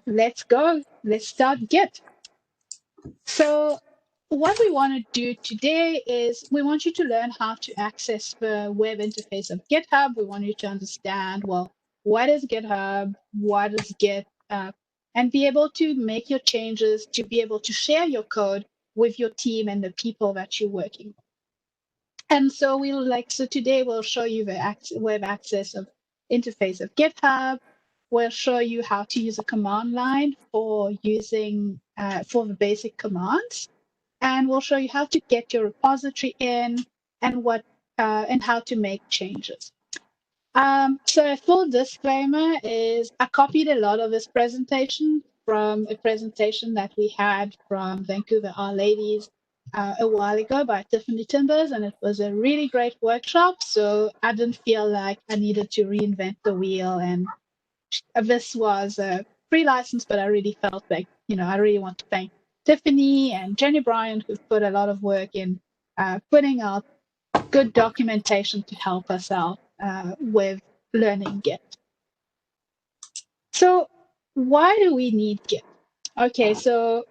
let's go. Let's start Git. So what we want to do today is we want you to learn how to access the web interface of GitHub. We want you to understand, well, what is GitHub? What is Git? And be able to make your changes, to be able to share your code with your team and the people that you're working with. And so so today we'll show you the web access of interface of GitHub. We'll show you how to use a command line for using for the basic commands, and we'll show you how to get your repository in and and how to make changes. So a full disclaimer is I copied a lot of this presentation from a presentation that we had from Vancouver Our Ladies a while ago by Tiffany Timbers, and it was a really great workshop. So I didn't feel like I needed to reinvent the wheel. And this was a free license, but I really felt like, I really want to thank Tiffany and Jenny Bryant, who've put a lot of work in putting out good documentation to help us out with learning Git. So why do we need Git? Okay, so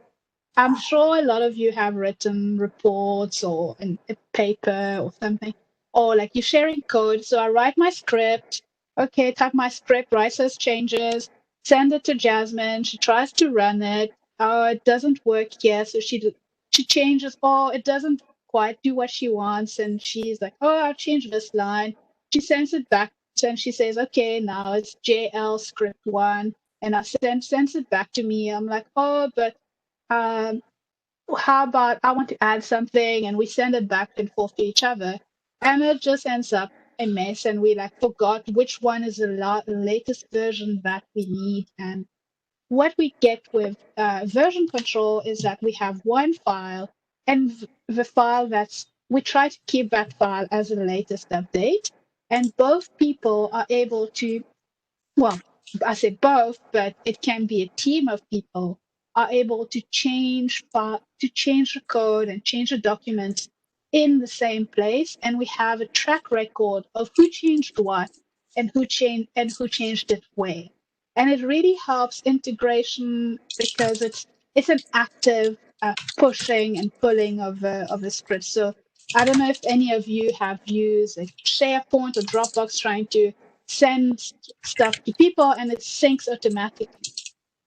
I'm sure a lot of you have written reports or a paper or something, or like you're sharing code. So I write my script. Okay, type my script, write those changes, send it to Jasmine. She tries to run it. Oh, it doesn't work here. So she changes. Oh, it doesn't quite do what she wants. And she's like, oh, I'll change this line. She sends it back and she says, okay, now it's JL script one. And I sends it back to me. I'm like, oh, but um, how about I want to add something, and we send it back and forth to each other, and it just ends up a mess, and we like forgot which one is the latest version that we need. And what we get with version control is that we have one file, and the file we try to keep that file as the latest update, and both people are able to, well, I say both, but it can be a team of people are able to change the code and change the documents in the same place, and we have a track record of who changed what and who changed it where. And it really helps integration because it's an active pushing and pulling of the script. So I don't know if any of you have used a SharePoint or Dropbox trying to send stuff to people, and it syncs automatically.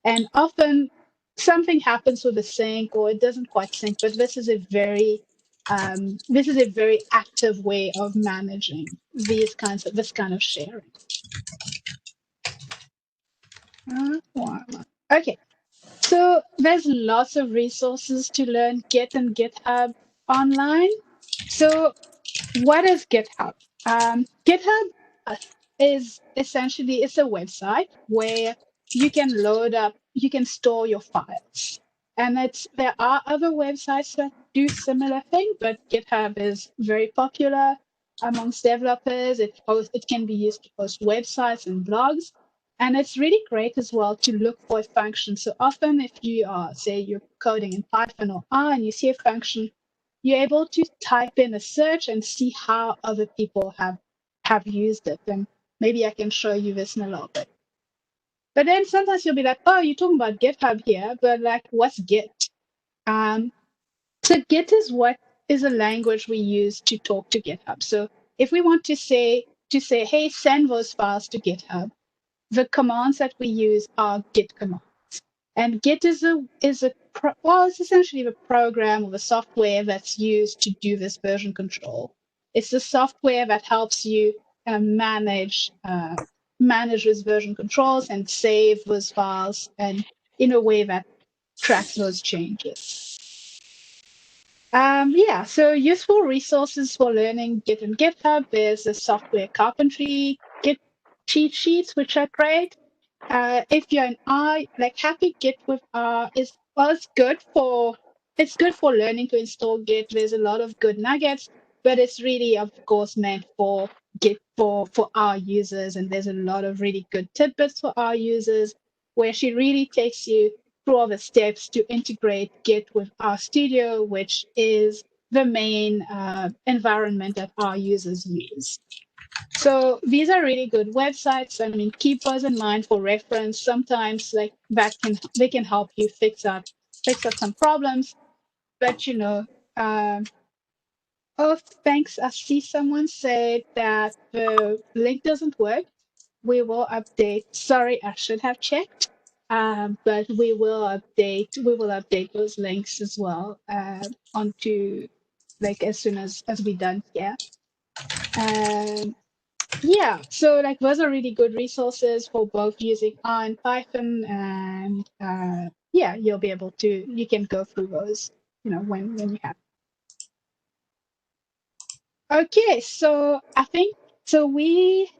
And often something happens with the sync or it doesn't quite sync, but this is a very active way of managing this kind of sharing. Okay, so there's lots of resources to learn Git and GitHub online. So what is GitHub? GitHub is essentially it's a website where you can store your files. And there are other websites that do similar thing, but GitHub is very popular amongst developers. It can be used to host websites and blogs. And it's really great as well to look for a function. So often if you are, say you're coding in Python or R and you see a function, you're able to type in a search and see how other people have used it. And maybe I can show you this in a little bit. But then sometimes you'll be like, oh, you're talking about GitHub here, but like, what's Git? So Git is a language we use to talk to GitHub. So if we want to say, hey, send those files to GitHub, the commands that we use are Git commands. And Git it's essentially the program or the software that's used to do this version control. It's the software that helps you manage those version controls and save those files and in a way that tracks those changes. So useful resources for learning Git and GitHub. There's the software carpentry Git cheat sheets, which are great. If you're an R, like Happy Git with R it's good for learning to install Git. There's a lot of good nuggets, but it's really, of course, meant for Git for our users. And there's a lot of really good tidbits for our users where she really takes you through all the steps to integrate Git with RStudio, which is the main environment that our users use. So these are really good websites. I mean, keep those in mind for reference. Sometimes like they can help you fix up some problems. But oh, thanks. I see someone said that the link doesn't work. We will update. Sorry, I should have checked. But we will update those links as well onto like as soon as we're done here. Um, yeah, so like those are really good resources for both using R and Python, and yeah, you can go through those, when you have. Okay, so I think so we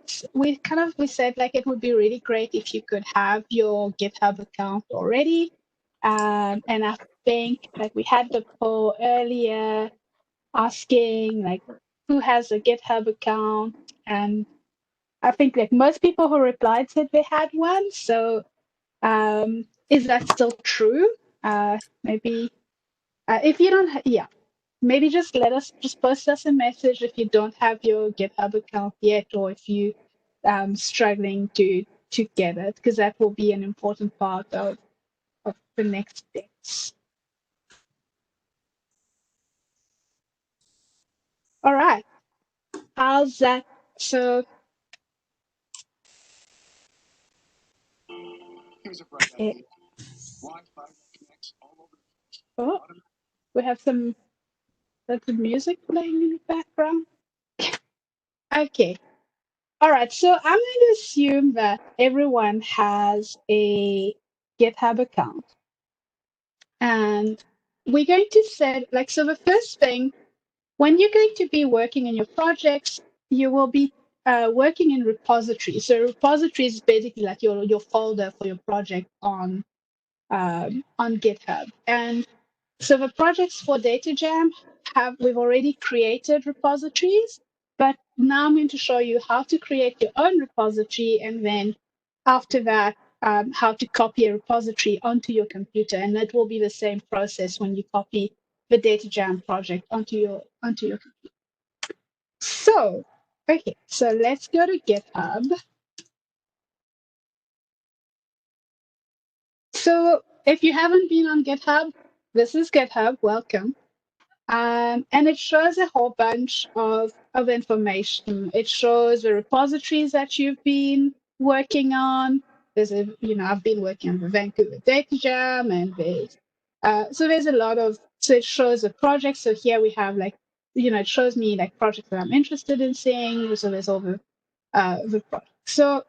said like it would be really great if you could have your GitHub account already. And I think like we had the poll earlier asking like who has a GitHub account, and I think like most people who replied said they had one. So is that still true? Maybe if you don't, yeah, maybe just post us a message if you don't have your GitHub account yet, or if you struggling to get it, because that will be an important part of the next steps. All right, how's that? So, eh, oh, we have some lots of music playing in the background. Okay. All right. So I'm going to assume that everyone has a GitHub account, and we're going to set like so. The first thing, when you're going to be working in your projects, you will be working in repositories. So repository is basically like your folder for your project on GitHub. And so the projects for Datajam we've already created repositories, but now I'm going to show you how to create your own repository, and then after that, how to copy a repository onto your computer. And that will be the same process when you copy the Datajam project onto your computer. So, okay, so let's go to GitHub. So if you haven't been on GitHub, this is GitHub. Welcome. And it shows a whole bunch of information. It shows the repositories that you've been working on. I've been working on the Vancouver Datajam, and there's a lot of, so it shows the projects. So here we have like, it shows me like projects that I'm interested in seeing. So there's all the projects. So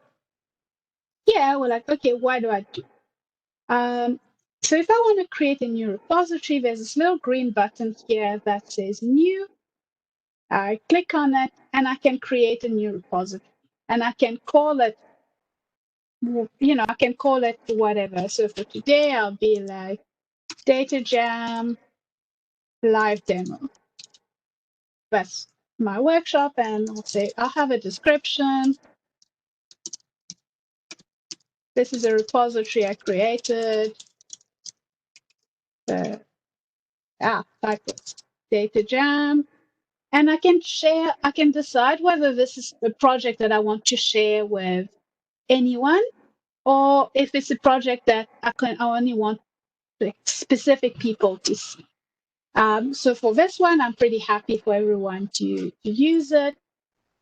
yeah, we're like, okay, why do I do? Um, so if I want to create a new repository, there's this little green button here that says new. I click on it and I can create a new repository, and I can call it, whatever. So for today, I'll be like Datajam live demo. That's my workshop. And I'll have a description. This is a repository I created. Type it, Datajam. And I can decide whether this is a project that I want to share with anyone, or if it's a project that I only want like specific people to see. So for this one, I'm pretty happy for everyone to use it.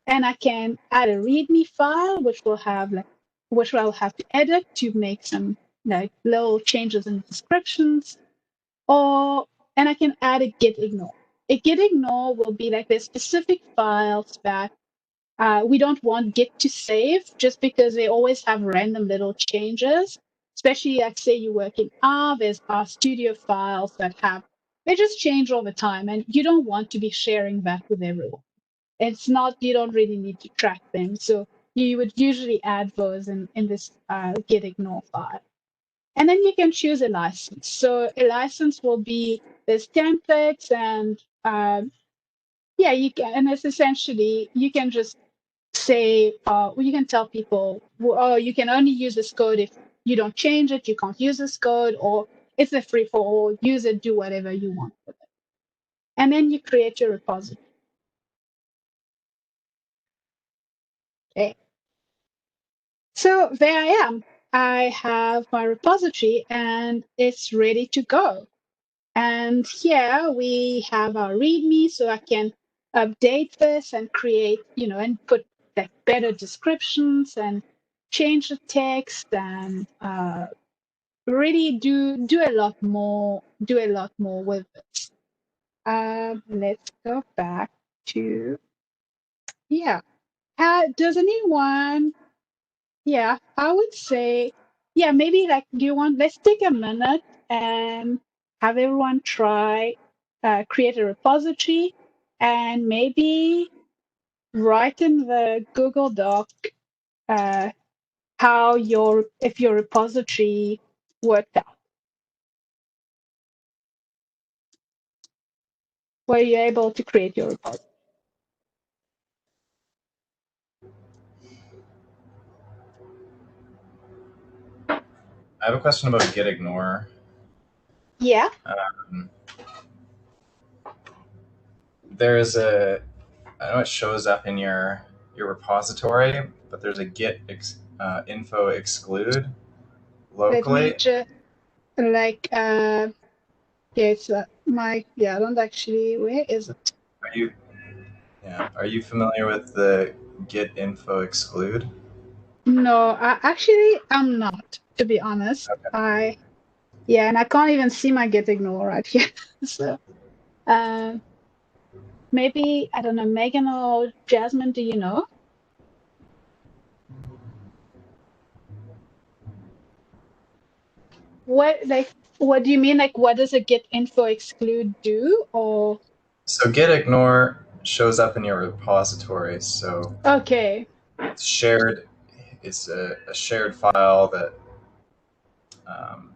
And I can add a README file, which I'll have to edit to make some like little changes in descriptions, or and I can add a git ignore. A git ignore will be like the specific files that we don't want Git to save, just because they always have random little changes. Especially like say you work in R, there's R Studio files they just change all the time, and you don't want to be sharing that with everyone. You don't really need to track them. So you would usually add those in this git ignore file. And then you can choose a license. So a license will be there's templates, and yeah, you can, and it's essentially you can just say, you can tell people, oh, you can only use this code if you don't change it, you can't use this code, or it's a free for all, use it, do whatever you want with it. And then you create your repository. Okay. So there I am. I have my repository and it's ready to go. And here we have our README, so I can update this and create, and put like better descriptions and change the text and really do a lot more, with it. Let's go back to, yeah. Does anyone, yeah, I would say, yeah, maybe like, let's take a minute and have everyone try create a repository and maybe write in the Google Doc uh, if your repository worked out. Were you able to create your repository? I have a question about git ignore. Yeah. There's I know it shows up in your repository, but there's a git info exclude Let me locally. just like yeah, it's I don't actually, where is it? Are you Are you familiar with the git info exclude? No, I'm not, to be honest. Okay. And I can't even see my Git ignore right here. So uh, maybe, I don't know, Megan or Jasmine, do you know? What do you mean? Like, what does a Git info exclude do? Or So git ignore shows up in your repository. So okay. it's shared. It's a shared file that um,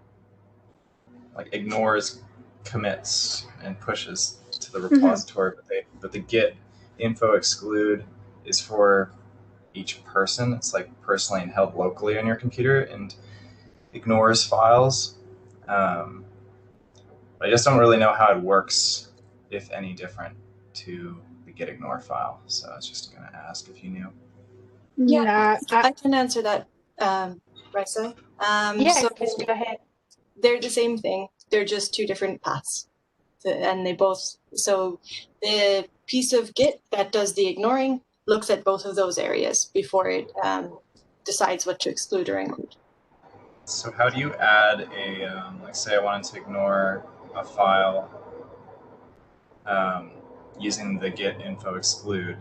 like ignores commits and pushes to the Hmm. repository, but the git info exclude is for each person. It's like personally and held locally on your computer and ignores files. Um, but I just don't really know how it works, if any different, to the git ignore file. So I was just going to ask if you knew. Yeah, Nah, I can answer that, Raïssa. yeah, So please go ahead. they're the same thing. They're just two different paths, and they both. So the piece of Git that does the ignoring looks at both of those areas before it decides what to exclude or include. So how do you add like say I wanted to ignore a file um, using the git info exclude?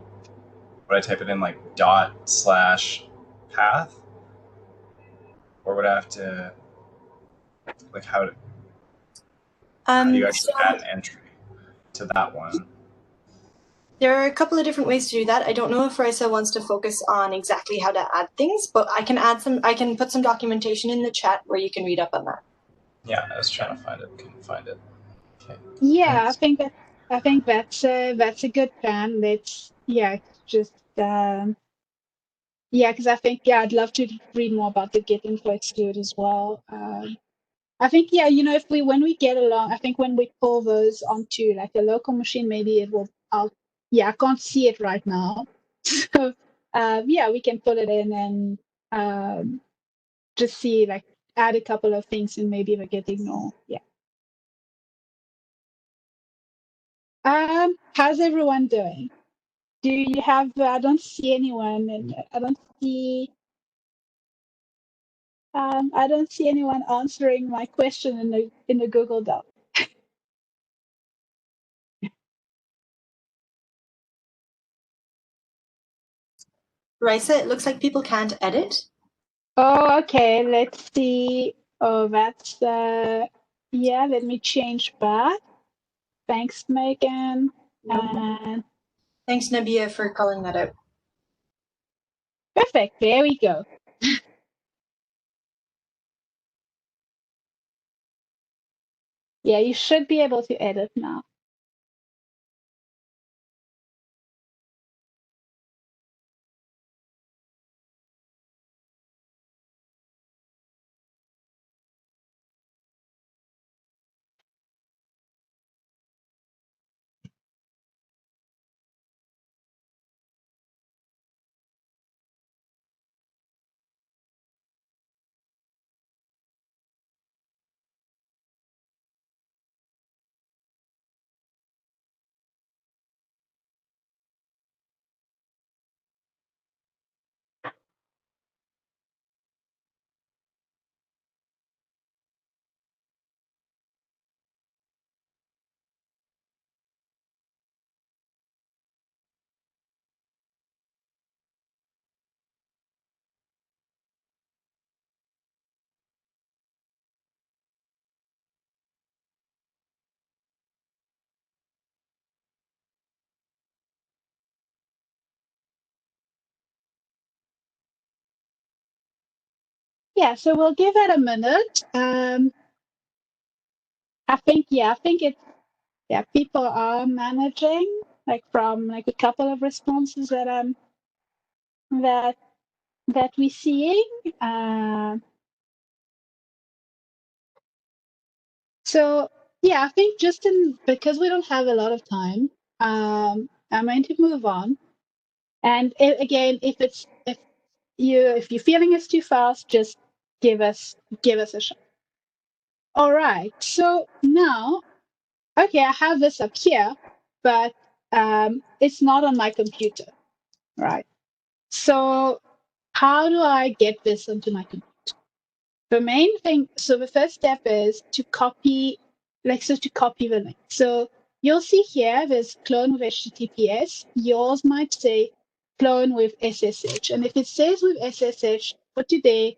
Would I type it in like dot slash path, or would I have to like how do you actually So add an entry to that one? there are a couple of different ways to do that. I don't know if Raïssa wants to focus on exactly how to add things, but I can add some. I can put some documentation in the chat where you can read up on that. Yeah, I was trying to find it, couldn't find it. Okay, Yeah, thanks. I think that's a good plan. Let's, yeah, just yeah, because I think, yeah, I'd love to read more about the Git info exclude as well. I think, yeah, if when we get along, I think when we pull those onto like a local machine, maybe it will, yeah, I can't see it right now. So, yeah, we can pull it in and just see, like, add a couple of things and maybe we get ignore. Yeah. How's everyone doing? Do you have, I don't see anyone and I don't see anyone answering my question in the Google Doc. Raïssa, it looks like people can't edit. Oh, okay. Let's see. Oh, that's yeah, let me change back. Thanks, Megan. No problem. And Thanks, Nabia, for calling that out. perfect. There we go. Yeah, you should be able to edit now. Yeah, so we'll give it a minute. I think it's, yeah, people are managing, like from like a couple of responses that that that we're seeing. So yeah, I think because we don't have a lot of time, I'm going to move on. And again, if you're feeling it's too fast, just give us a shot. All right. So now, okay, I have this up here, but it's not on my computer, right? So how do I get this onto my computer? The main thing, so the first step is to copy, to copy the link. So you'll see here, there's clone with HTTPS. Yours might say clone with SSH. And if it says with SSH, for today,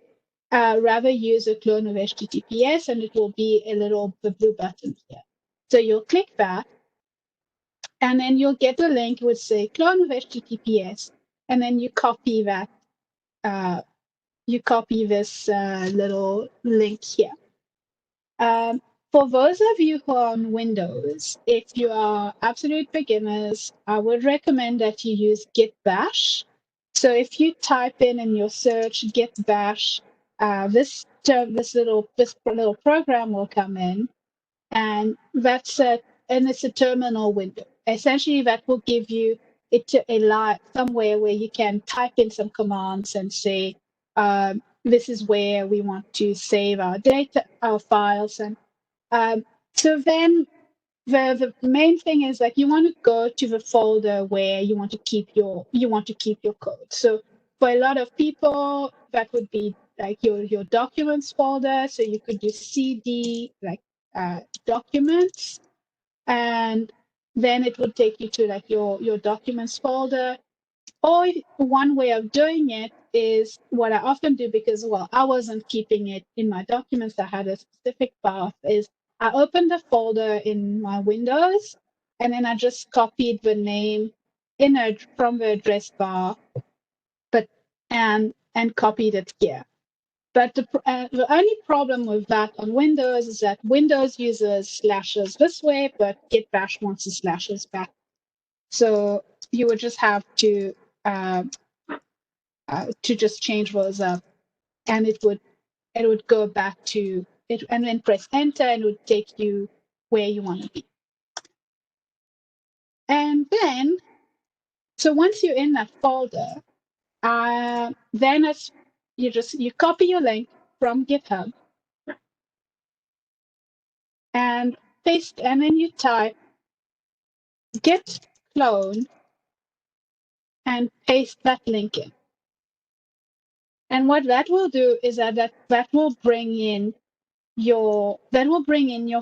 rather use a clone with HTTPS, and it will be the blue button here. So you'll click that, and then you'll get the link which say clone with HTTPS, and then you copy that. You copy this little link here. For those of you who are on Windows, if you are absolute beginners, I would recommend that you use Git Bash. So if you type in your search Git Bash, this little program will come in, and it's a terminal window. Essentially, that will give you somewhere where you can type in some commands and say, this is where we want to save our data, our files, and so then the main thing is like you want to go to the folder where you want to keep your code. So for a lot of people, that would be like your documents folder. So you could do CD documents, and then it would take you to like your documents folder. Or one way of doing it is what I often do because, well, I wasn't keeping it in my documents. I had a specific path. Is I opened the folder in my Windows, and then I just copied the name from the address bar, but and copied it here. But the only problem with that on Windows is that Windows uses slashes this way, but Git Bash wants the slashes back. So you would just have to just change those up, and it would go back to it, and then press enter, and it would take you where you want to be. And then, so once you're in that folder, then you copy your link from GitHub and paste, and then you type git clone and paste that link in. And what that will do is that will bring in your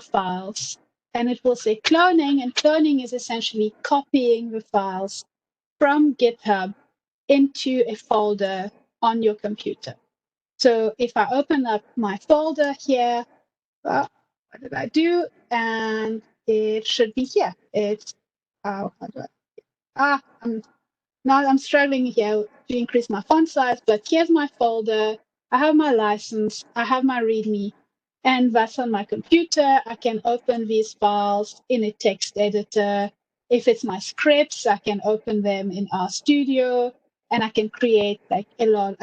files, and it will say cloning, and cloning is essentially copying the files from GitHub into a folder on your computer. So if I open up my folder here, what did I do? And it should be here. It's I'm struggling here to increase my font size, but here's my folder. I have my license, I have my README, and that's on my computer. I can open these files in a text editor. If it's my scripts, I can open them in RStudio, and I can create I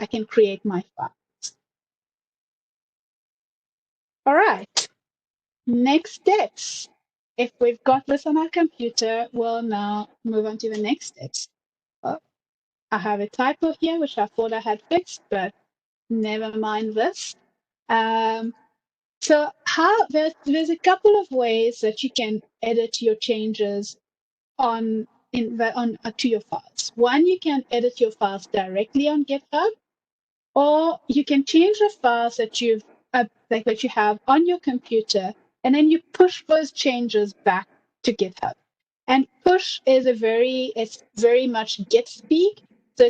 can create my files. All right, next steps. If we've got this on our computer, we'll now move on to the next steps. Oh, I have a typo here, which I thought I had fixed, but never mind this. So there's a couple of ways that you can edit your changes to your files. One, you can edit your files directly on GitHub, or you can change the files that that you have on your computer, and then you push those changes back to GitHub. And push is it's very much Git speak. So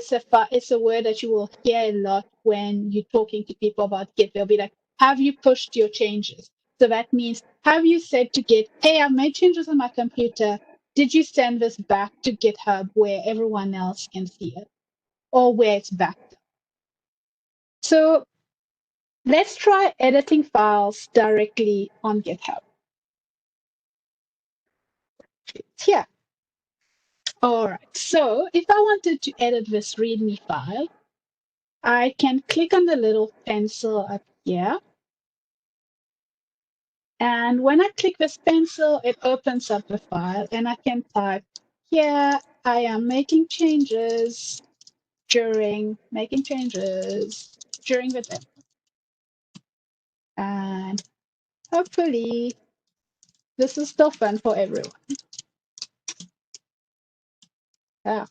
it's a word that you will hear a lot when you're talking to people about Git. They'll be like, have you pushed your changes? So that means, have you said to Git, hey, I've made changes on my computer. Did you send this back to GitHub where everyone else can see it, or where it's backed up? So let's try editing files directly on GitHub. Here. All right. So if I wanted to edit this README file, I can click on the little pencil up here. And when I click this pencil, it opens up the file and I can type, here I am making changes during the day. And hopefully this is still fun for everyone. Yeah.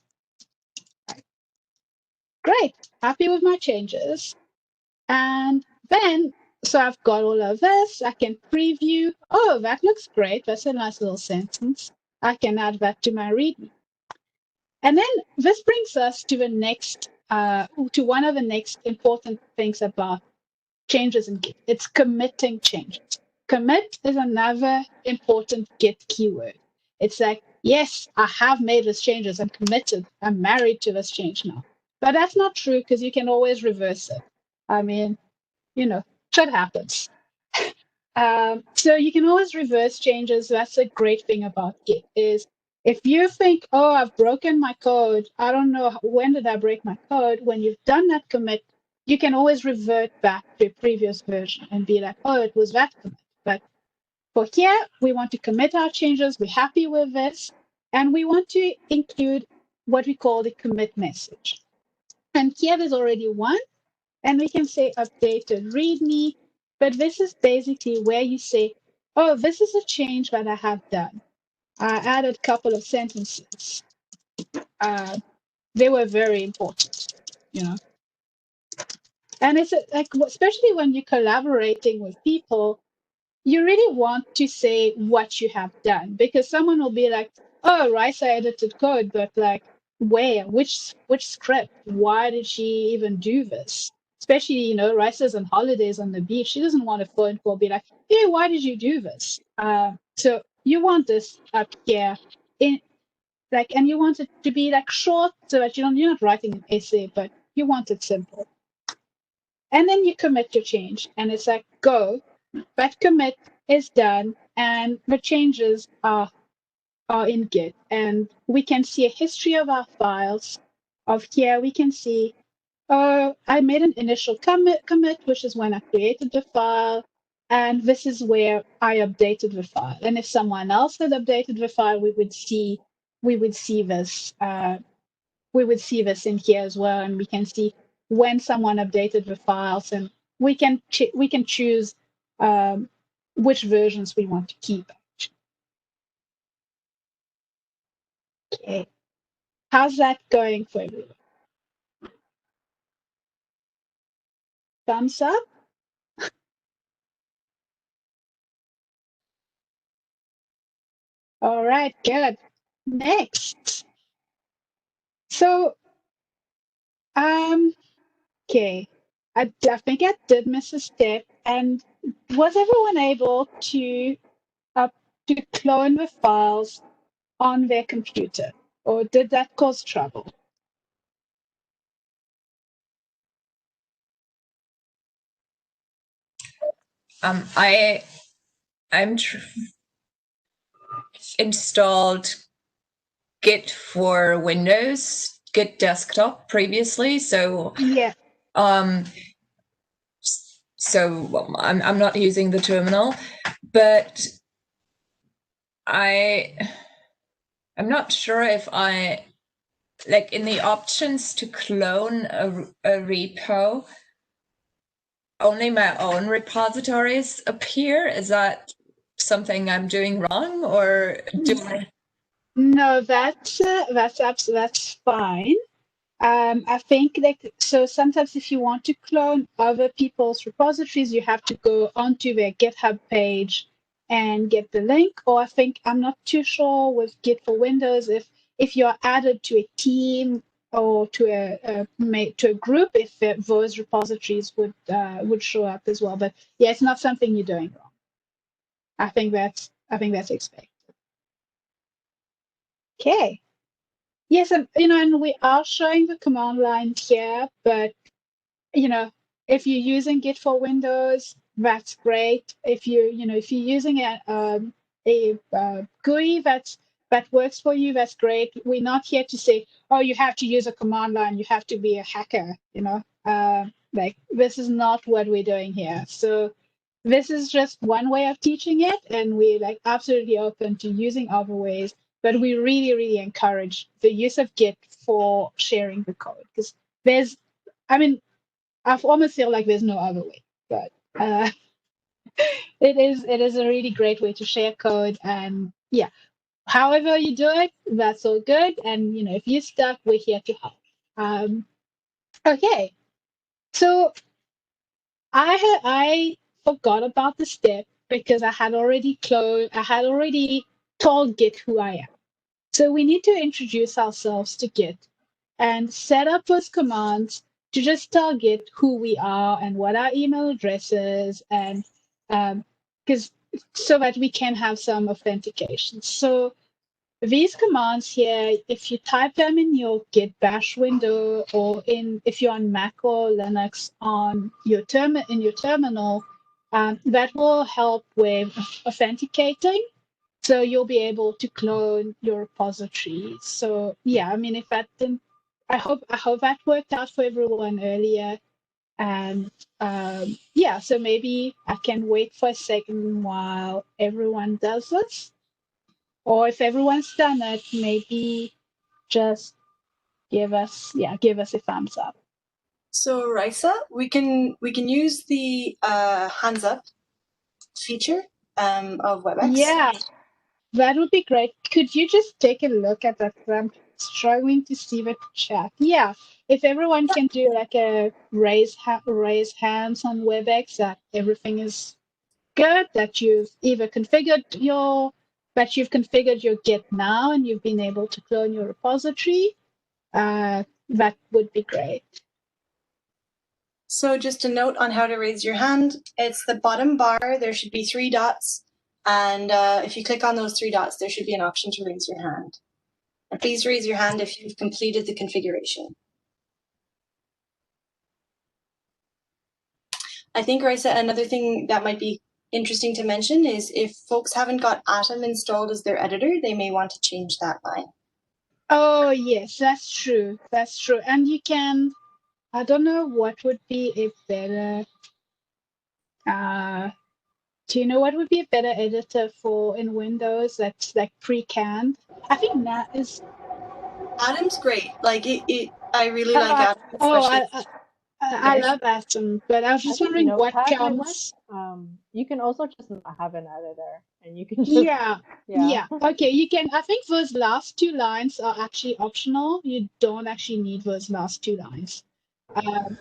Great. Happy with my changes. And then, so I've got all of this. I can preview. Oh, that looks great. That's a nice little sentence. I can add that to my README. And then this brings us to the next, to one of the next important things about changes in Git. It's committing changes. Commit is another important Git keyword. It's like, yes, I have made these changes. I'm committed. I'm married to this change now. But that's not true because you can always reverse it. I mean, shit happens. So you can always reverse changes. That's a great thing about Git is if you think, oh, I've broken my code, I don't know when did I break my code. When you've done that commit, you can always revert back to a previous version and be like, oh, it was that commit. But for here, we want to commit our changes. We're happy with this. And we want to include what we call the commit message. And here there's already one. And we can say updated README. But this is basically where you say, oh, this is a change that I have done. I added a couple of sentences. They were very important, And it's like, especially when you're collaborating with people, you really want to say what you have done because someone will be like, oh, Raïssa edited code, but like, where, which script? Why did she even do this? Especially, Raïssa's on holidays on the beach. She doesn't want a phone call, be like, hey, why did you do this? So you want this up here and you want it to be like short so that you're not writing an essay, but you want it simple. And then you commit your change and it's like, go. That commit is done and the changes are in Git. And we can see a history of our files. Of here, we can see, I made an initial commit, which is when I created the file. And this is where I updated the file. And if someone else had updated the file, we would see this. We would see this in here as well, and we can see when someone updated the files, and we can choose which versions we want to keep. Okay, how's that going for everyone? Thumbs up. All right, good. Next. So, okay, I think I did miss a step, and was everyone able to clone the files on their computer, or did that cause trouble? I'm installed Git for Windows, Git Desktop previously, so yeah. So I'm not using the terminal, but I'm not sure if I like in the options to clone a repo. Only my own repositories appear. Is that something I'm doing wrong, or do I? No, that's fine. I think so sometimes if you want to clone other people's repositories, you have to go onto their GitHub page and get the link. Or I think I'm not too sure with Git for Windows if you're added to a team or to a group, if those repositories would show up as well. But yeah, it's not something you're doing wrong. I think that's expected. Okay. Yes, and and we are showing the command line here, but if you're using Git for Windows, that's great. If if you're using a GUI that works for you, that's great. We're not here to say, oh, you have to use a command line, you have to be a hacker. Like this is not what we're doing here. So this is just one way of teaching it, and we're like absolutely open to using other ways. But we really, really encourage the use of Git for sharing the code because there's, I mean, I almost feel like there's no other way. But it is a really great way to share code, and yeah, however you do it, that's all good. And if you're stuck, we're here to help. Um, okay, so I forgot about the step because I had already told Git who I am. So we need to introduce ourselves to Git and set up those commands to just tell Git who we are and what our email address is, and because so that we can have some authentication. So these commands here, if you type them in your Git bash window, or if you're on Mac or Linux on your terminal, that will help with authenticating. So you'll be able to clone your repository. So yeah, I mean, if that didn't, I hope that worked out for everyone earlier. And yeah, so maybe I can wait for a second while everyone does this. Or if everyone's done it, maybe just give us a thumbs up. So Raïssa, we can use the hands up feature of WebEx. Yeah, that would be great. Could you just take a look at that? I'm struggling to see the chat. Yeah, if everyone can do like a raise hands on WebEx, that everything is good, that you've configured your Git now and you've been able to clone your repository. That would be great. So just a note on how to raise your hand. It's the bottom bar. There should be 3 dots. And if you click on those 3 dots, there should be an option to raise your hand. And please raise your hand if you've completed the configuration. I think, Raïssa, another thing that might be interesting to mention is if folks haven't got Atom installed as their editor, they may want to change that line. Oh, yes, that's true. That's true. And you can, I don't know what would be a better, do you know what would be a better editor for in Windows that's like pre-canned? I think that is. Atom's great. Like I really like Atom, Oh, especially. I love Atom, but I was just wondering what counts. You can also just not have an editor, and you can just yeah. Okay, you can. I think those last 2 lines are actually optional. You don't actually need those last 2 lines.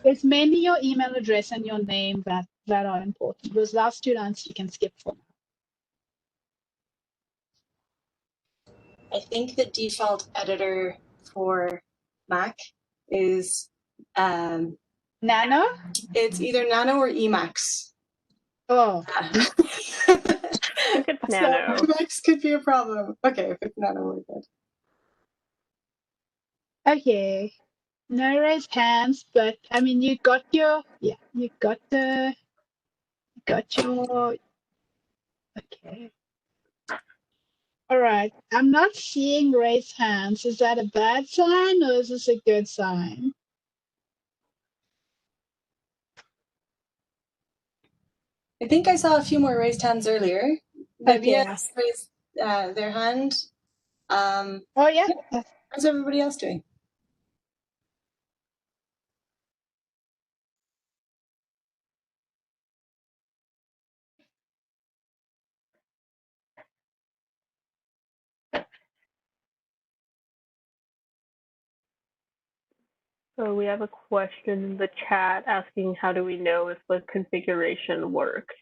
It's mainly your email address and your name that are important. Those last 2 lines you can skip for now. I think the default editor for Mac is Nano? It's either Nano or Emacs. Oh. I think it's Nano. So Emacs could be a problem. Okay, if it's Nano, we're good. Okay. No raised hands, but I mean you got your okay. All right. I'm not seeing raised hands. Is that a bad sign or is this a good sign? I think I saw a few more raised hands earlier. Okay. Raised their hand. Oh yeah. How's everybody else doing? So we have a question in the chat asking, how do we know if the configuration worked?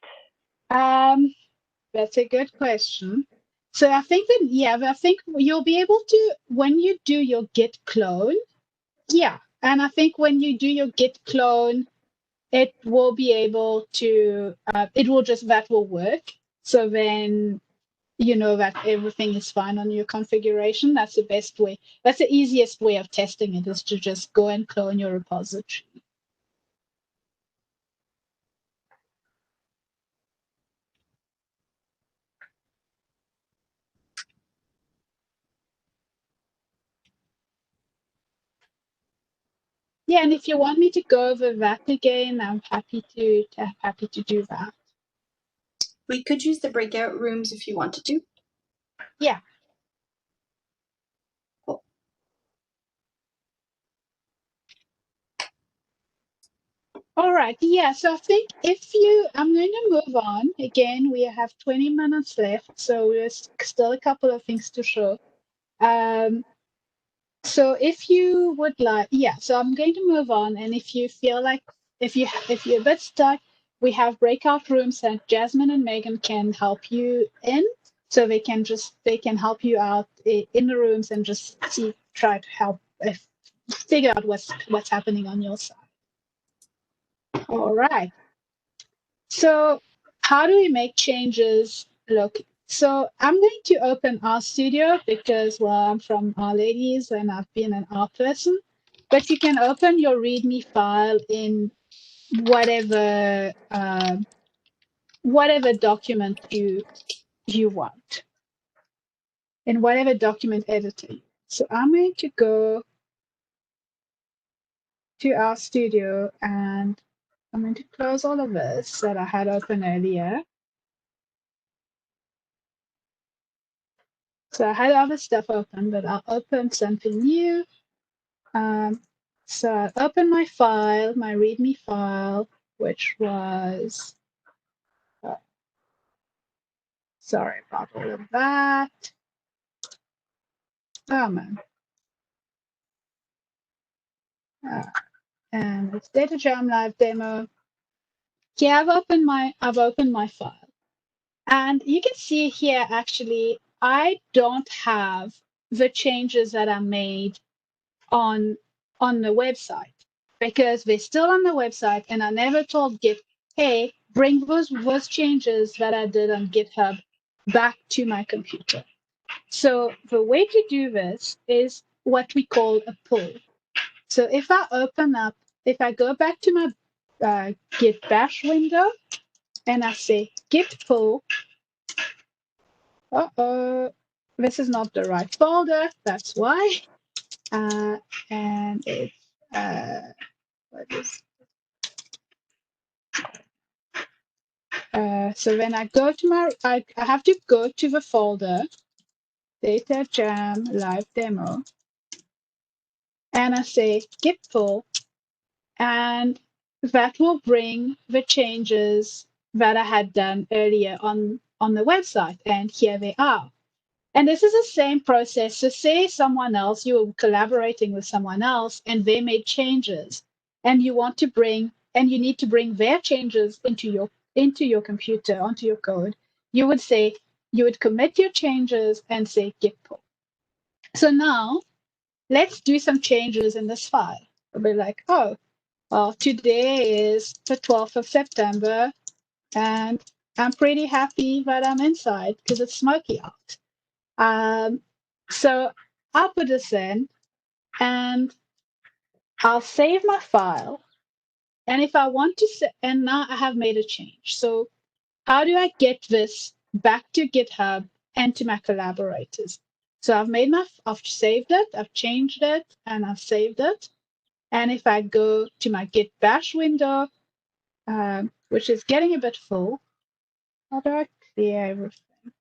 That's a good question. So I think I think you'll be able to when you do your git clone. Yeah, and I think when you do your git clone, it will be able to. That will work. So then you know that everything is fine on your configuration. That's the best way. That's the easiest way of testing it, is to just go and clone your repository. Yeah, and if you want me to go over that again, I'm happy to do that. We could use the breakout rooms if you wanted to. Yeah. Cool. All right. Yeah. So I think I'm going to move on. Again, we have 20 minutes left, so there's still a couple of things to show. So if you would like, yeah, so I'm going to move on. And if you feel like, if you're a bit stuck, we have breakout rooms that Jasmine and Megan can help you in. So they can help you out in the rooms and just try to help figure out what's happening on your side. All right. So how do we make changes? Look, so I'm going to open R Studio because, well, I'm from R Ladies and I've been an R person. But you can open your README file in whatever whatever document you want, in whatever document editor. So I'm going to go to R Studio and I'm going to close all of this that I had open earlier. So I had other stuff open, but I'll open something new. So I'll open my file, my README file, which was, sorry about all of that. Oh man. And it's Datajam live demo. Here I've opened my file. And you can see here, actually, I don't have the changes that I made on the website because they're still on the website and I never told Git, hey, bring those changes that I did on GitHub back to my computer. So the way to do this is what we call a pull. So if I go back to my Git bash window and I say git pull, this is not the right folder, that's why. And it's, what is, so when I go to I have to go to the folder, Datajam live demo, and I say git pull, and that will bring the changes that I had done earlier on the website, and here they are. And this is the same process. So say someone else, you were collaborating with someone else and they made changes and you need to bring their changes into your computer, onto your code. You would commit your changes and say git pull. So now let's do some changes in this file. We'll be like, oh, well, today is the 12th of September and I'm pretty happy that I'm inside because it's smoky out. So I'll put this in and I'll save my file. And if I want to, and now I have made a change. So how do I get this back to GitHub and to my collaborators? So I've saved it, I've changed it, and I've saved it. And if I go to my Git bash window, which is getting a bit full, how do I clear everything?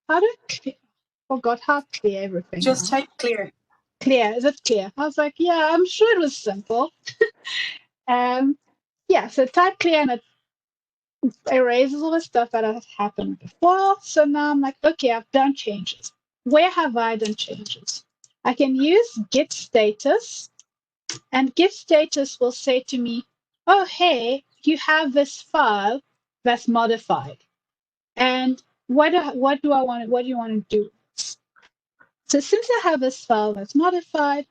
How do I clear? Forgot how to clear everything. Just type clear. Clear. Is it clear? I was like, yeah, I'm sure it was simple. Yeah, so type clear and it erases all the stuff that has happened before. So now I'm like, okay, I've done changes. Where have I done changes? I can use git status, and git status will say to me, oh, hey, you have this file that's modified. And what do you want to do? So since I have this file that's modified,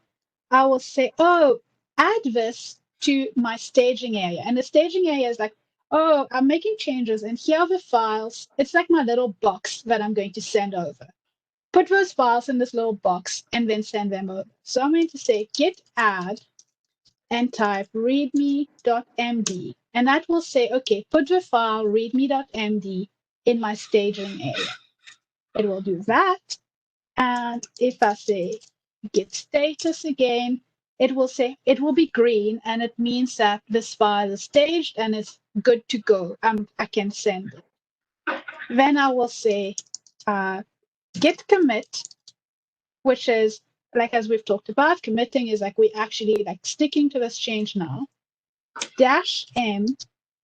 I will say, oh, add this to my staging area. And the staging area is like, oh, I'm making changes and here are the files. It's like my little box that I'm going to send over. Put those files in this little box and then send them over. So I'm going to say git add and type readme.md. And that will say, okay, put the file readme.md in my staging area. It will do that. And if I say git status again, it will say, it will be green, and it means that this file is staged and it's good to go. I can send it. Then I will say git commit, which is like, as we've talked about, committing is like we actually like sticking to this change now. -m,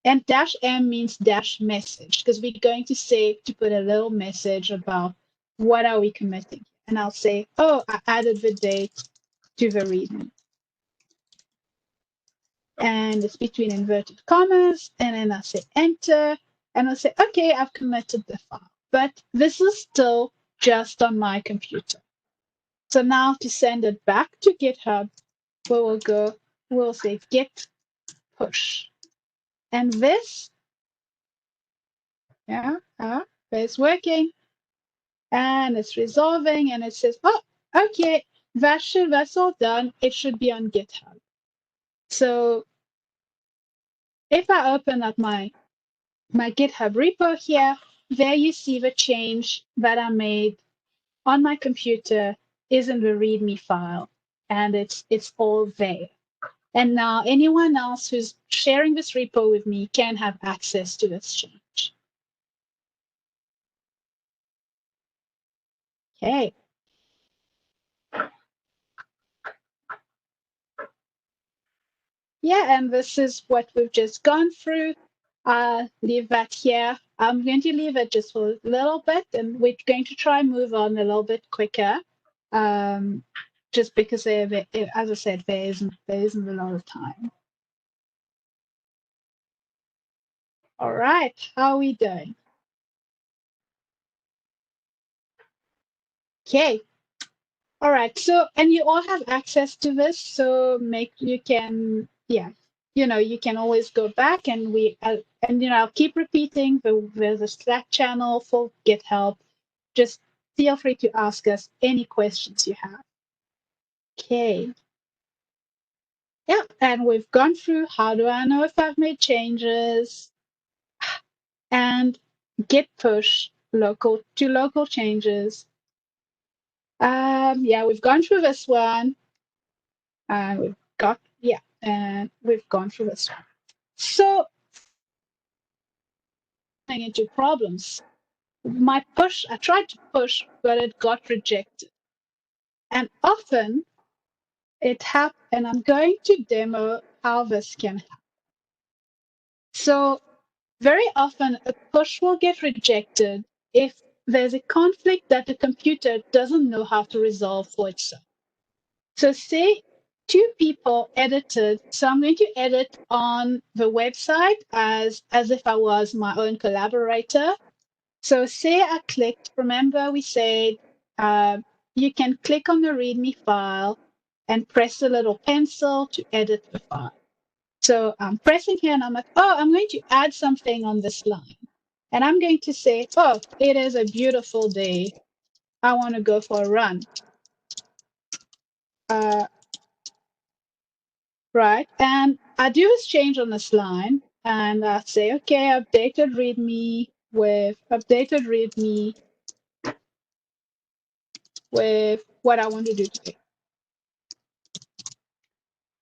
and -m means dash message, because we're going to say to put a little message about what are we committing. And I'll say, oh, I added the date to the readme. And it's between inverted commas, and then I'll say enter, and I'll say, okay, I've committed the file. But this is still just on my computer. So now to send it back to GitHub, we'll say git push. And this, it's working, and it's resolving, and it says, oh, okay, that's all done. It should be on GitHub. So if I open up my GitHub repo here, there you see the change that I made on my computer is in the README file, and it's all there. And now anyone else who's sharing this repo with me can have access to this change. Okay. Yeah, and this is what we've just gone through. Leave that here. I'm going to leave it just for a little bit, and we're going to try and move on a little bit quicker. Just because, as I said, there isn't a lot of time. All right, how are we doing? Okay. All right. So, and you all have access to this, so you can always go back, and I'll keep repeating there's a Slack channel for Git help. Just feel free to ask us any questions you have. Okay. Yeah, and we've gone through how do I know if I've made changes, and git push local changes. Yeah, we've gone through this one. And we've gone through this one. So into problems. I tried to push, but it got rejected. And often it happens, and I'm going to demo how this can happen. So very often a push will get rejected if there's a conflict that the computer doesn't know how to resolve for itself. So say two people edited, so I'm going to edit on the website as if I was my own collaborator. So say I clicked, remember we said you can click on the README file and press the little pencil to edit the file. So I'm pressing here, and I'm like, oh, I'm going to add something on this line. And I'm going to say, oh, it is a beautiful day. I want to go for a run. Right. And I do this change on this line, and I say, okay, updated README with what I want to do today.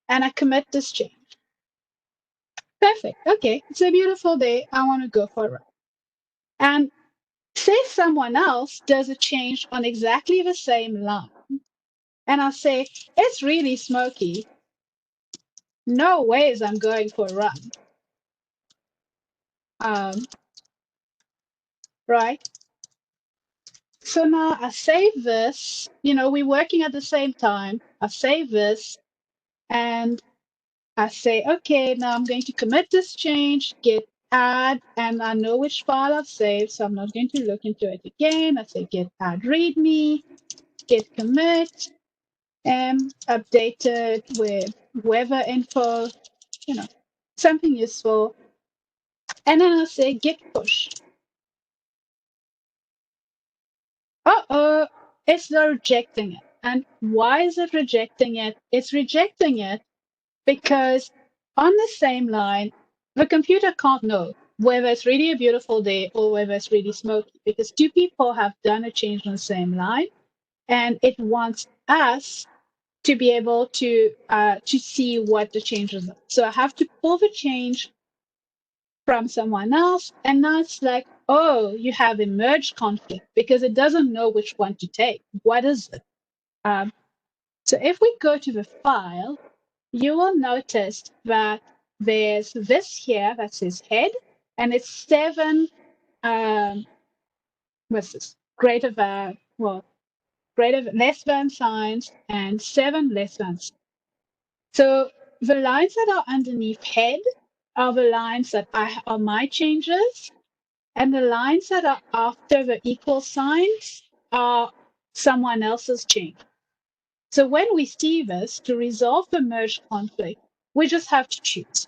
And I commit this change. Perfect. Okay, it's a beautiful day. I want to go for a run. And say someone else does a change on exactly the same line. And I'll say, it's really smoky. No ways I'm going for a run. Right? So now I save this. We're working at the same time. I save this, and I say, okay, now I'm going to commit this change, git add, and I know which file I've saved, so I'm not going to look into it again. I say git add readme, git commit, and updated with weather info, something useful. And then I'll say git push. Uh-oh, it's not rejecting it. And why is it rejecting it? It's rejecting it because on the same line, the computer can't know whether it's really a beautiful day or whether it's really smoky, because two people have done a change on the same line, and it wants us to be able to see what the changes are. So I have to pull the change from someone else, and now it's like, oh, you have a merge conflict because it doesn't know which one to take. What is it? So if we go to the file, you will notice that there's this here that says head, and it's 7 what's this? Greater than, well, less than signs and 7 less than. So the lines that are underneath head are the lines that are my changes, and the lines that are after the equal signs are someone else's change. So when we see this, to resolve the merge conflict, we just have to choose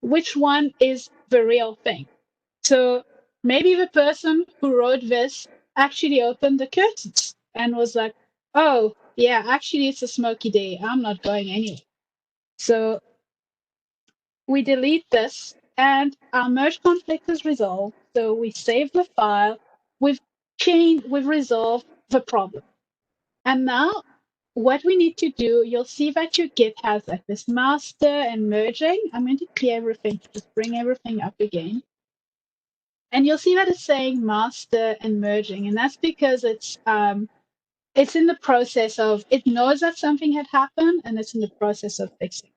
which one is the real thing. So maybe the person who wrote this actually opened the curtains and was like, oh, yeah, actually it's a smoky day. I'm not going anywhere. So we delete this and our merge conflict is resolved. So we save the file, we've resolved the problem. And now what we need to do, you'll see that your Git has like this master and merging. I'm going to clear everything, just bring everything up again. And you'll see that it's saying master and merging. And that's because it's in the process of, it knows that something had happened and it's in the process of fixing.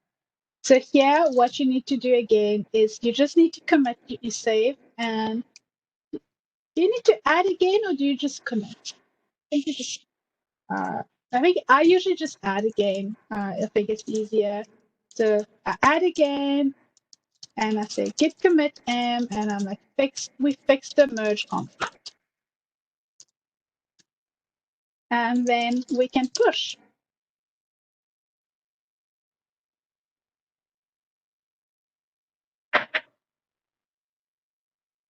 So here, what you need to do again is you just need to commit your save. And do you need to add again or do you just commit? I think I usually just add again. I think it's easier. So I add again and I say git commit m and I'm like we fixed the merge conflict. And then we can push.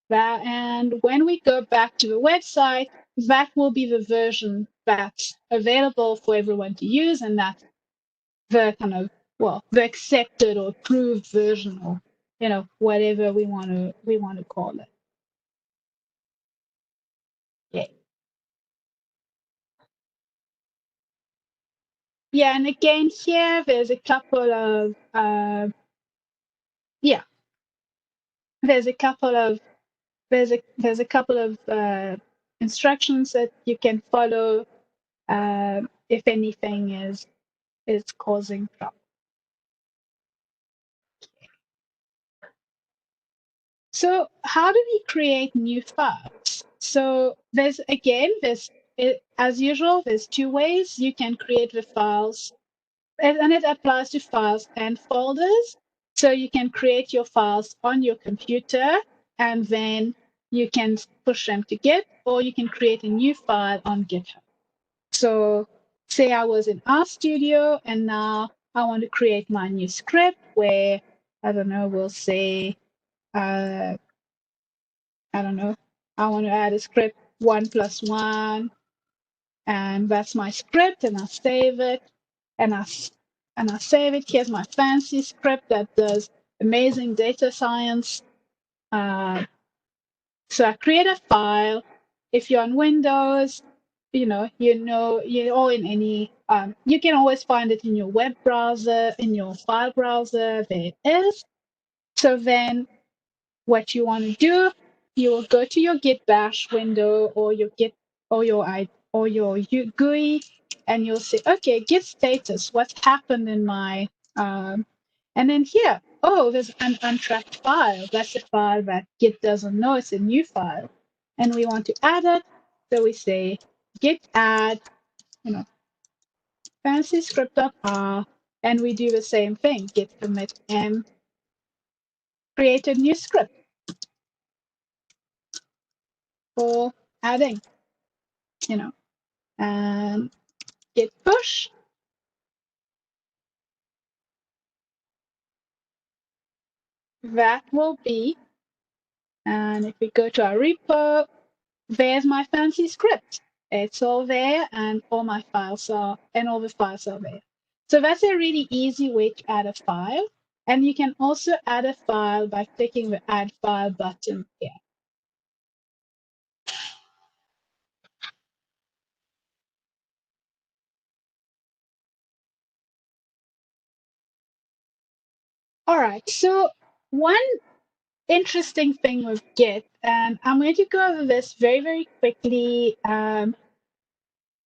That, and when we go back to the website, that will be the version that's available for everyone to use, and that's the kind of, well, the accepted or approved version, or whatever we want to call it. Yeah. Yeah, and again here there's a couple of there's a couple of instructions that you can follow if anything is causing trouble. So how do we create new files? So as usual, there's 2 ways you can create the files, and it applies to files and folders. So you can create your files on your computer and then you can push them to Git, or you can create a new file on GitHub. So say I was in RStudio and now I want to create my new script where, I don't know, we'll say, I want to add a script 1 + 1, and that's my script, and I save it, and I save it. Here's my fancy script that does amazing data science. So I create a file. If you're on Windows, or in any, you can always find it in your web browser, in your file browser. There it is. So then what you want to do, you will go to your Git Bash window or your Git or your GUI, and you'll say, okay, Git status, what's happened in my, and then here, oh, there's an untracked file. That's a file that Git doesn't know. It's a new file, and we want to add it. So we say git add, fancy script.r, and we do the same thing, git commit m, create a new script for adding, and git push. That will be, and if we go to our repo, there's my fancy script. It's all there, and all the files are there. So that's a really easy way to add a file. And you can also add a file by clicking the Add File button here. All right. So one interesting thing with Git, and I'm going to go over this very, very quickly.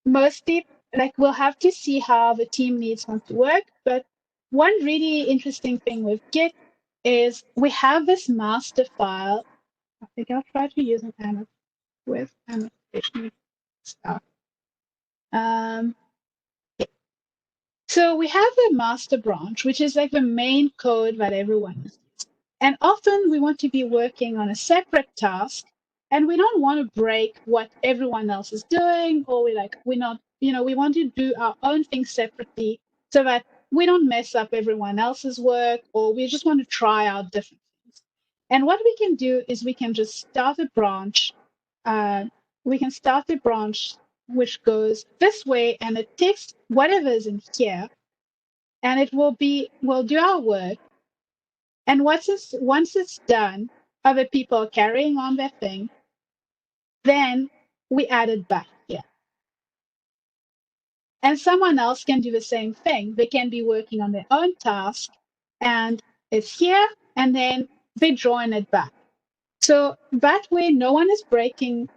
Mostly, like we'll have to see how the team needs want to work. But one really interesting thing with Git is we have this master file. I think I'll try to use an with annotation stuff. So we have the master branch, which is like the main code that everyone uses. And often we want to be working on a separate task and we don't want to break what everyone else is doing, or we're not, we want to do our own thing separately so that we don't mess up everyone else's work, or we just want to try out different things. And what we can do is we can just start a branch. We can start a branch which goes this way, and it takes whatever is in here, and we'll do our work. And once it's done, other people are carrying on their thing, then we add it back here. And someone else can do the same thing. They can be working on their own task, and it's here, and then they join it back. So that way, no one is breaking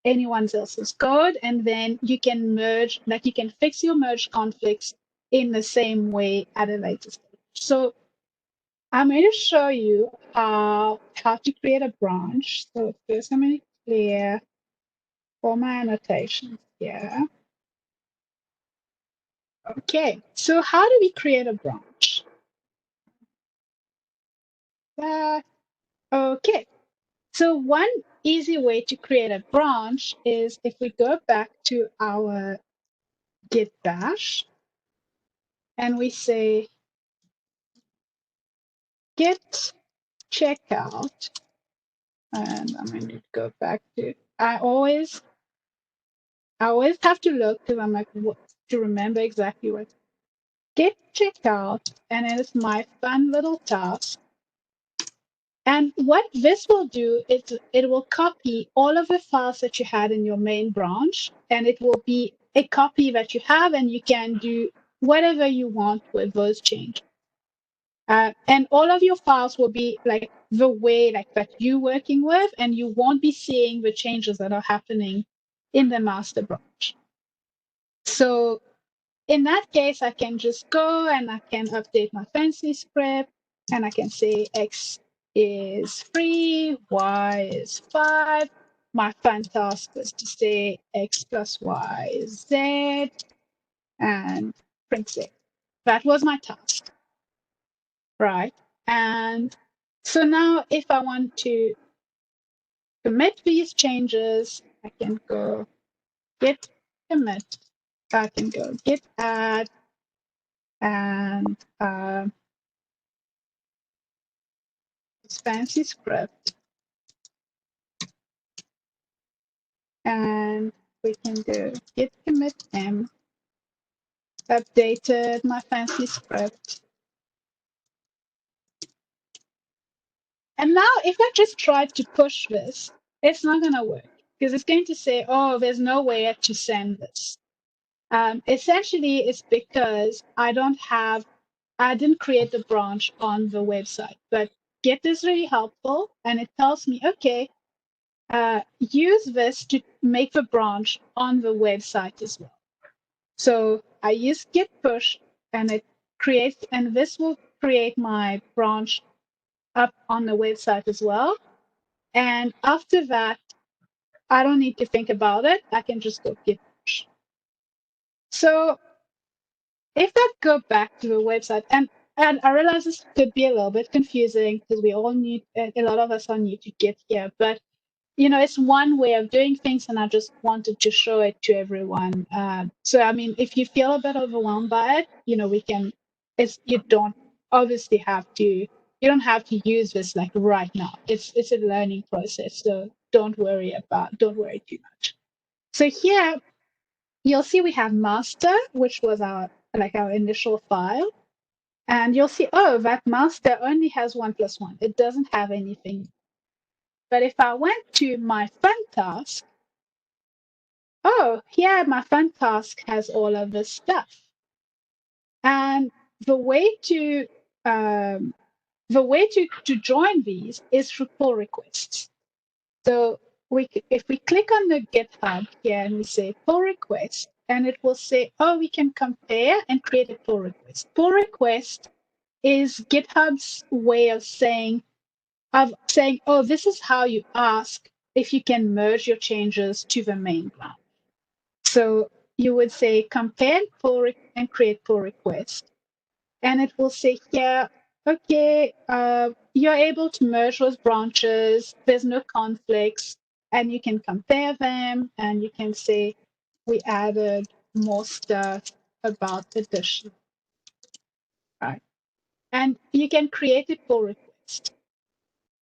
anyone else's code, and then you can merge, like you can fix your merge conflicts in the same way at a later stage. So I'm going to show you how to create a branch. So first I'm going to clear all my annotations here. Okay, so how do we create a branch? Okay, so one easy way to create a branch is if we go back to our Git bash and we say git checkout, and I'm going to go back to, I always have to look because I'm like, what, to remember exactly what. Git checkout, and it is my fun little task. And what this will do is it will copy all of the files that you had in your main branch, and it will be a copy that you have, and you can do whatever you want with those changes. And all of your files will be like the way like that you're working with, and you won't be seeing the changes that are happening in the master branch. So in that case, I can just go and I can update my fancy script, and I can say X is 3, Y is 5. My fun task was to say X plus Y is Z, and print Z. That was my task, right? And so now if I want to commit these changes, I can go git commit. I can go git add, and fancy script, and we can do git commit m, updated my fancy script. And now if I just try to push this, it's not going to work because it's going to say, oh, there's no way to send this. Essentially, it's because I didn't create the branch on the website, but Git is really helpful, and it tells me, okay, use this to make the branch on the website as well. So I use git push, and it creates, and this will create my branch up on the website as well. And after that, I don't need to think about it. I can just go git push. So if I go back to the website, and I realize this could be a little bit confusing because we all need, a lot of us are new to Git here, but it's one way of doing things, and I just wanted to show it to everyone. So, I mean, if you feel a bit overwhelmed by it, you don't obviously you don't have to use this like right now. It's a learning process, so don't worry too much. So here, you'll see we have master, which was our initial file. And you'll see, oh, that master only has 1 + 1. It doesn't have anything. But if I went to my fun task, oh, here my fun task has all of this stuff. And the way to the way to join these is through pull requests. So if we click on the GitHub here and we say pull request, and it will say, oh, we can compare and create a pull request. Pull request is GitHub's way of saying, oh, this is how you ask if you can merge your changes to the main branch. So you would say compare and create pull request. And it will say here, okay, you're able to merge those branches. There's no conflicts, and you can compare them, and you can say, we added more stuff about addition. Right. And you can create a pull request.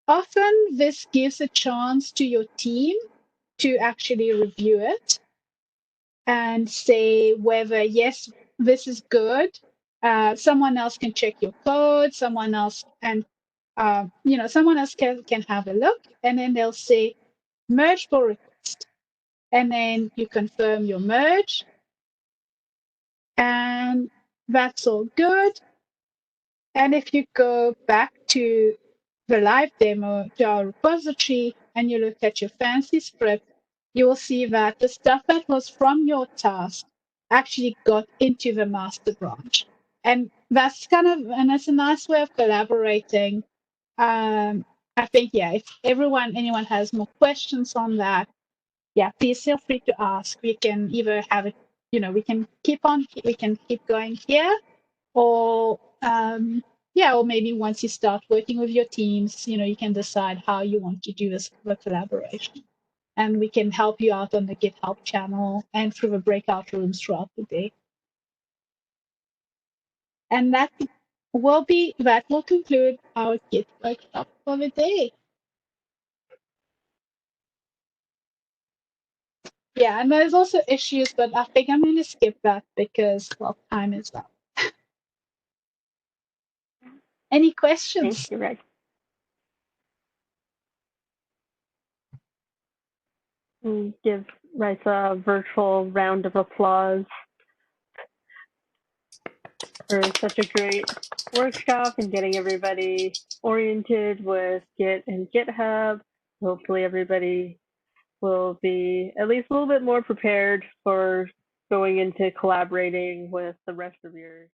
Often this gives a chance to your team to actually review it and say whether, yes, this is good. Someone else can check your code, someone else, and someone else can have a look, and then they'll say merge pull request. And then you confirm your merge, and that's all good. And if you go back to the live demo, to our repository, and you look at your fancy script, you will see that the stuff that was from your task actually got into the master branch. And that's that's a nice way of collaborating. I think, yeah, if anyone has more questions on that, yeah, please feel free to ask. We can either have it, we can keep going here, or or maybe once you start working with your teams, you can decide how you want to do this the collaboration, and we can help you out on the GitHub channel and through the breakout rooms throughout the day. And that will conclude our Git workshop for the day. Yeah, and there's also issues, but I think I'm going to skip that because, well, time is up. Any questions? Thank you, Rex. Give Raïssa a virtual round of applause for such a great workshop and getting everybody oriented with Git and GitHub. Hopefully everybody will be at least a little bit more prepared for going into collaborating with the rest of your